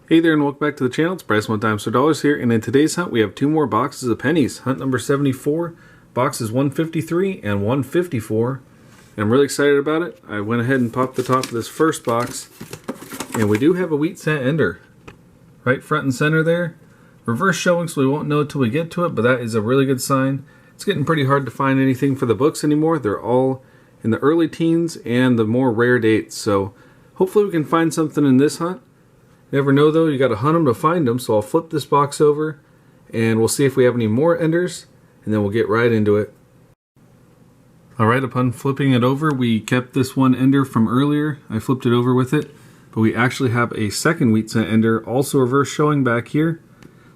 Hey there and welcome back to the channel. It's Bryson one times for dollars here, and in today's hunt we have two more boxes of pennies. Hunt number 74, boxes 153 and 154. And I'm really excited about it. I went ahead and popped the top of this first box, and we do have a wheat cent ender. Right front and center there. Reverse showing, so we won't know until we get to it, but that is a really good sign. It's getting pretty hard to find anything for the books anymore. They're all in the early teens and the more rare dates, so hopefully we can find something in this hunt. Never know though, you got to hunt them to find them, so I'll flip this box over and we'll see if we have any more enders, and then we'll get right into it. Alright, upon flipping it over, we kept this one ender from earlier. I flipped it over with it, but we actually have a second wheat cent ender, also reverse showing back here.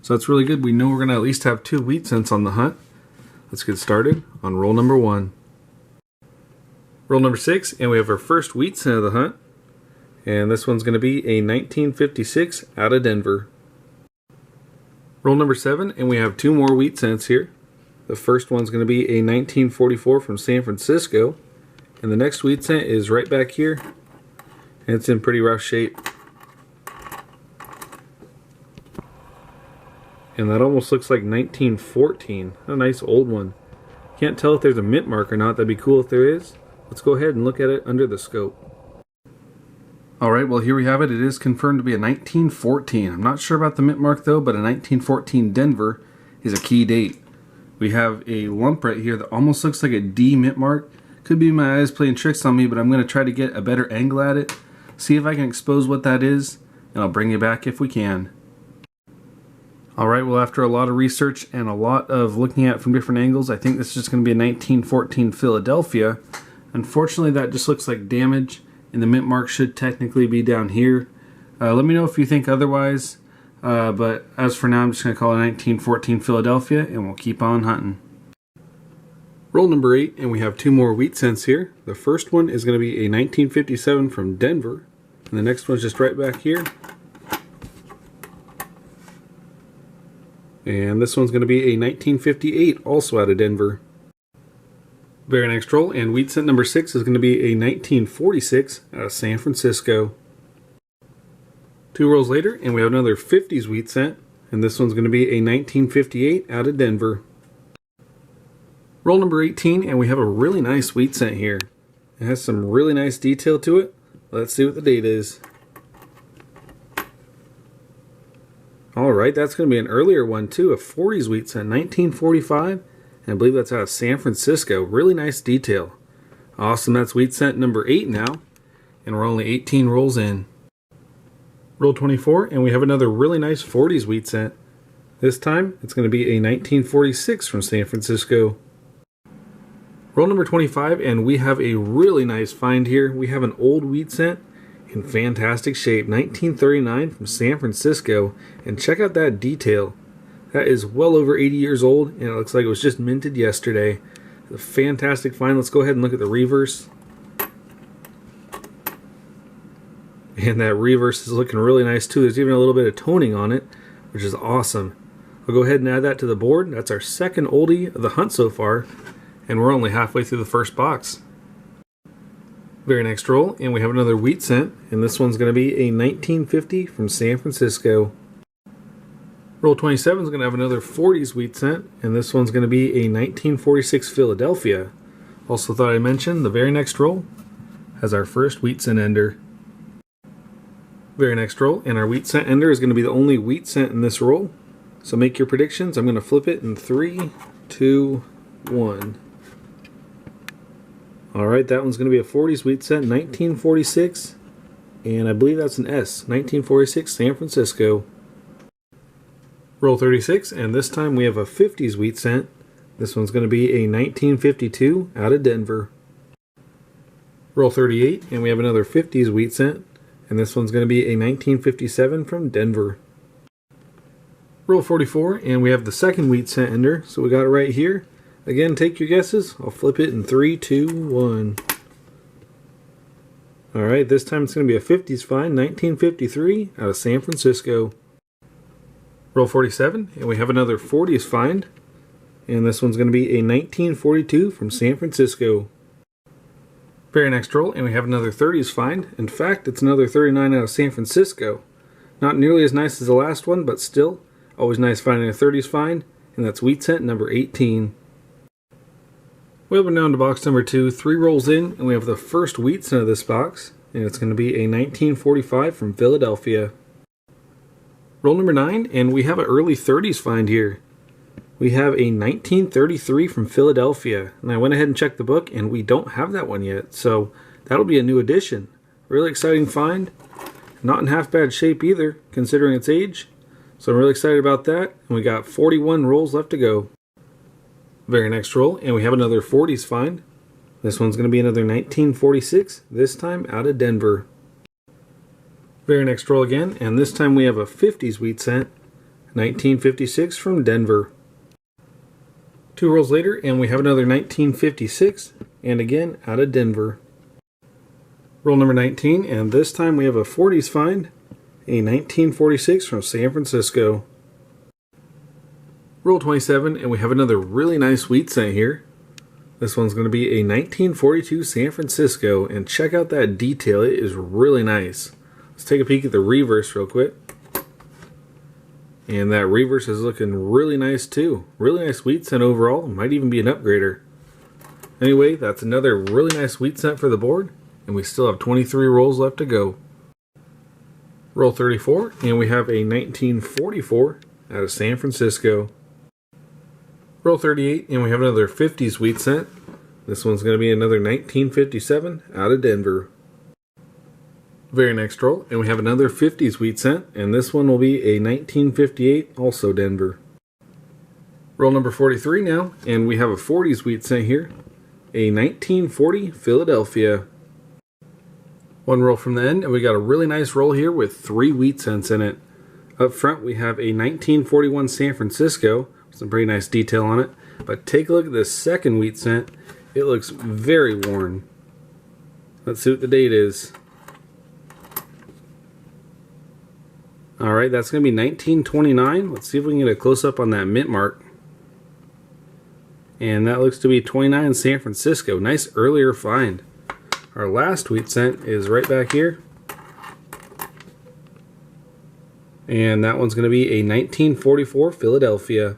So that's really good. We know we're going to at least have two wheat cents on the hunt. Let's get started on roll number 1. Roll number 6, and we have our first wheat cent of the hunt. And this one's going to be a 1956 out of Denver. Roll number 7, and we have two more wheat cents here. The first one's going to be a 1944 from San Francisco. And the next wheat cent is right back here. And it's in pretty rough shape. And that almost looks like 1914. A nice old one. Can't tell if there's a mint mark or not. That'd be cool if there is. Let's go ahead and look at it under the scope. Alright, well here we have it. It is confirmed to be a 1914. I'm not sure about the mint mark though, but a 1914 Denver is a key date. We have a lump right here that almost looks like a D mint mark. Could be my eyes playing tricks on me, but I'm going to try to get a better angle at it. See if I can expose what that is, and I'll bring you back if we can. Alright, well after a lot of research and a lot of looking at it from different angles, I think this is just going to be a 1914 Philadelphia. Unfortunately, that just looks like damage. And the mint mark should technically be down here. Let me know if you think otherwise. But as for now, I'm just going to call it 1914 Philadelphia, and we'll keep on hunting. Roll number 8, and we have two more wheat cents here. The first one is going to be a 1957 from Denver. And the next one's just right back here. And this one's going to be a 1958, also out of Denver. Very next roll, and wheat cent number 6 is going to be a 1946 out of San Francisco. Two rolls later, and we have another 50s wheat cent, and this one's going to be a 1958 out of Denver. Roll number 18, and we have a really nice wheat cent here. It has some really nice detail to it. Let's see what the date is. Alright, that's going to be an earlier one too, a 40s wheat cent, 1945. And I believe that's out of San Francisco. Really nice detail. Awesome, that's wheat cent number 8 now. And we're only 18 rolls in. Roll 24, and we have another really nice 40s wheat cent. This time, it's going to be a 1946 from San Francisco. Roll number 25, and we have a really nice find here. We have an old wheat cent in fantastic shape. 1939 from San Francisco. And check out that detail. That is well over 80 years old, and it looks like it was just minted yesterday. A fantastic find. Let's go ahead and look at the reverse. And that reverse is looking really nice too. There's even a little bit of toning on it, which is awesome. I'll go ahead and add that to the board. That's our second oldie of the hunt so far, and we're only halfway through the first box. Very next roll, and we have another wheat cent, and this one's going to be a 1950 from San Francisco. Roll 27 is going to have another 40s wheat cent, and this one's going to be a 1946 Philadelphia. Also thought I'd mention the very next roll has our first wheat cent ender. Very next roll, and our wheat cent ender is going to be the only wheat cent in this roll. So make your predictions. I'm going to flip it in 3, 2, 1. Alright, that one's going to be a 40s wheat cent, 1946, and I believe that's an S, 1946 San Francisco. Roll 36, and this time we have a 50s wheat cent. This one's going to be a 1952 out of Denver. Roll 38, and we have another 50s wheat cent, and this one's going to be a 1957 from Denver. Roll 44, and we have the second wheat cent ender, so we got it right here. Again, take your guesses. I'll flip it in 3, 2, 1. Alright, this time it's going to be a 50s find, 1953 out of San Francisco. Roll 47, and we have another 40s find, and this one's going to be a 1942 from San Francisco. Very next roll, and we have another 30s find. In fact, it's another 39 out of San Francisco. Not nearly as nice as the last one, but still, always nice finding a 30s find, and that's wheat cent number 18. We open down to box number 2, 3 rolls in, and we have the first wheat cent of this box, and it's going to be a 1945 from Philadelphia. Roll number 9, and we have an early 30s find here. We have a 1933 from Philadelphia, and I went ahead and checked the book, and we don't have that one yet, so that'll be a new addition. Really exciting find. Not in half bad shape either, considering its age. So I'm really excited about that, and we got 41 rolls left to go. Very next roll, and we have another 40s find. This one's going to be another 1946, this time out of Denver. Very next roll again, and this time we have a 50s wheat cent, 1956 from Denver. 2 rolls later, and we have another 1956, and again out of Denver. Roll number 19, and this time we have a 40s find, a 1946 from San Francisco. Roll 27, and we have another really nice wheat cent here. This one's going to be a 1942 San Francisco, and check out that detail, it is really nice. Let's take a peek at the reverse real quick. And that reverse is looking really nice too. Really nice wheat cent overall, might even be an upgrader. Anyway, that's another really nice wheat cent for the board, and we still have 23 rolls left to go. Roll 34, and we have a 1944 out of San Francisco. Roll 38, and we have another 50s wheat cent. This one's going to be another 1957 out of Denver. Very next roll, and we have another 50s wheat cent, and this one will be a 1958, also Denver. Roll number 43 now, and we have a 40s wheat cent here, a 1940 Philadelphia. One roll from the end, and we got a really nice roll here with 3 wheat cents in it. Up front, we have a 1941 San Francisco, some pretty nice detail on it. But take a look at this second wheat cent. It looks very worn. Let's see what the date is. Alright, that's going to be 1929. Let's see if we can get a close-up on that mint mark. And that looks to be 29 San Francisco. Nice earlier find. Our last wheat cent is right back here. And that one's going to be a 1944 Philadelphia.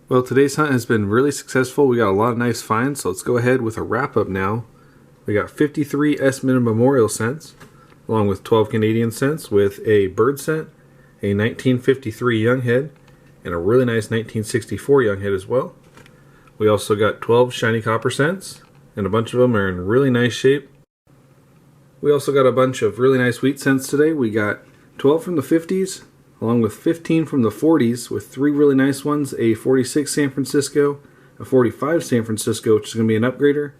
Well, today's hunt has been really successful. We got a lot of nice finds, so let's go ahead with a wrap-up now. We got 53 S-Minute Memorial cents, along with 12 Canadian cents, with a bird cent, a 1953 young head, and a really nice 1964 young head as well. We also got 12 shiny copper cents, and a bunch of them are in really nice shape. We also got a bunch of really nice wheat cents today. We got 12 from the 50s, along with 15 from the 40s, with 3 really nice ones, a 46 San Francisco, a 45 San Francisco, which is going to be an upgrader,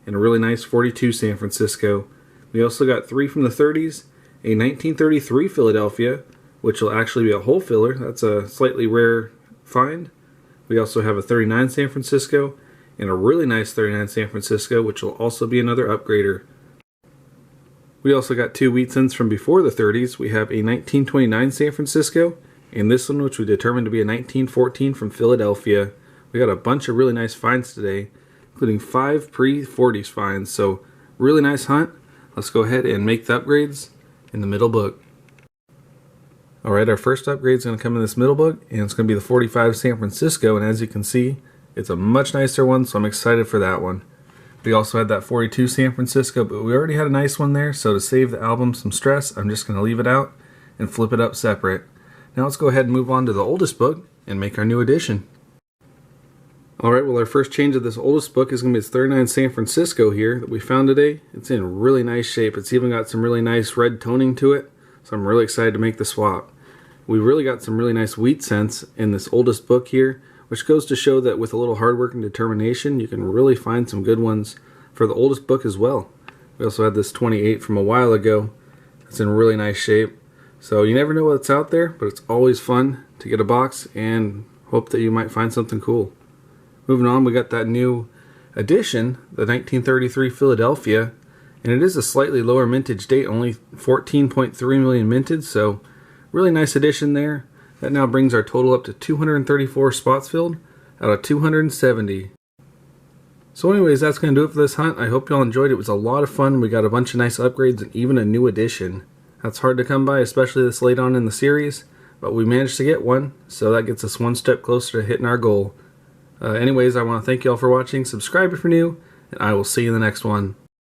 and a really nice 42 San Francisco. We also got 3 from the 30s, a 1933 Philadelphia, which will actually be a hole filler. That's a slightly rare find. We also have a 39 San Francisco, and a really nice 39 San Francisco, which will also be another upgrader. We also got 2 wheat cents from before the 30s. We have a 1929 San Francisco, and this one, which we determined to be a 1914 from Philadelphia. We got a bunch of really nice finds today, including 5 pre-40s finds, so really nice hunt. Let's go ahead and make the upgrades in the middle book. Alright, our first upgrade is going to come in this middle book, and it's going to be the 45 San Francisco, and as you can see, it's a much nicer one, so I'm excited for that one. We also had that 42 San Francisco, but we already had a nice one there, so to save the album some stress, I'm just going to leave it out and flip it up separate. Now let's go ahead and move on to the oldest book and make our new addition. Alright, well our first change of this oldest book is going to be this 39 San Francisco here that we found today. It's in really nice shape. It's even got some really nice red toning to it, so I'm really excited to make the swap. We really got some really nice wheat cents in this oldest book here, which goes to show that with a little hard work and determination, you can really find some good ones for the oldest book as well. We also had this 28 from a while ago. It's in really nice shape. So you never know what's out there, but it's always fun to get a box and hope that you might find something cool. Moving on, we got that new edition, the 1933 Philadelphia, and it is a slightly lower mintage date, only 14.3 million minted, so really nice addition there. That now brings our total up to 234 spots filled out of 270. So anyways, that's going to do it for this hunt. I hope y'all enjoyed it. It was a lot of fun. We got a bunch of nice upgrades and even a new addition. That's hard to come by, especially this late on in the series, but we managed to get one, so that gets us one step closer to hitting our goal. Anyways, I want to thank you all for watching. Subscribe if you're new, and I will see you in the next one.